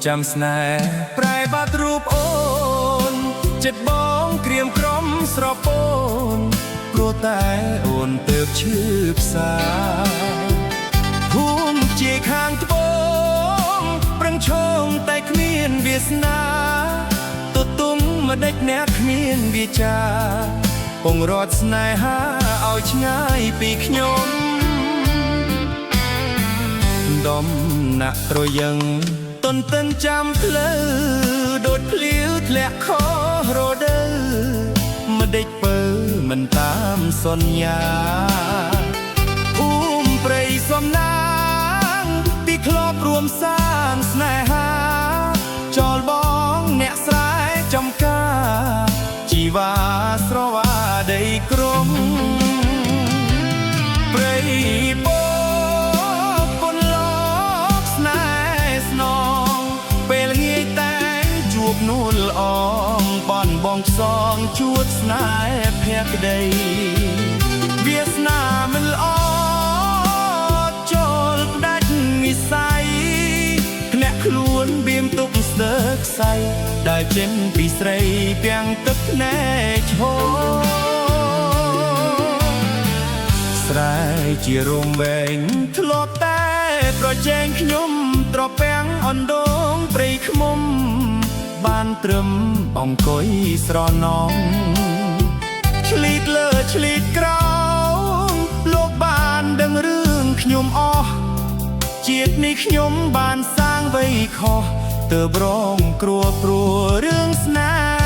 ចាំស្នេហ៍ប្រែបាត់រូបអូនចិត្តបងក្រៀមក្រំស្រពោនព្រោះតែអូនទើបឈឺផ្សាភូមិជាខាងត្បូងប្រឹងឈងតែគ្មានវាសនាទទុំម្ដេចអ្នកគ្មានវាចាពងរត់ស្នេហាឲ្យឆ្ងាយពីខ្ញុំដំណាក់ត្រយឹងទន្ទឹងចាំផ្លូវដូចភ្លៀវធ្លាក់ខុសរដូវម្ដេចពើមិនតាមសន្យាភូមិព្រៃសំណាងពីធ្លាប់រួមសាងស្នេហាចោលបងអ្នកស្រែចំការជីវ៉ាស្រវាដីក្រុងព្រៃពោពន្លកស្នេហ៍ស្នងពេលងាយតែជួបនួលអងបនបងសងជួតស្នេហ៍ភក្តីវាសនាមិនល្អចូលផ្ដាច់វិស័យធ្លាក់ខ្លួនបៀមទុកស្ទើរខ្សែដែលចេញពីស្រីពាំងទឹកភ្នែកឈរស្រែជារោមវែងធ្លាប់តែប្រជែងខ្ញុំត្រពាំងអណ្ដូងព្រៃឃ្មុំបានត្រឹមអង្គុយស្រណងឆ្លៀតលើឆ្លៀតក្រោមលោកបានដឹងរឿងខ្ញុំអស់ជាតិនេះខ្ញុំបានសាងវ័យខុសទើបរងគ្រោះព្រោះរឿងស្នេហ៍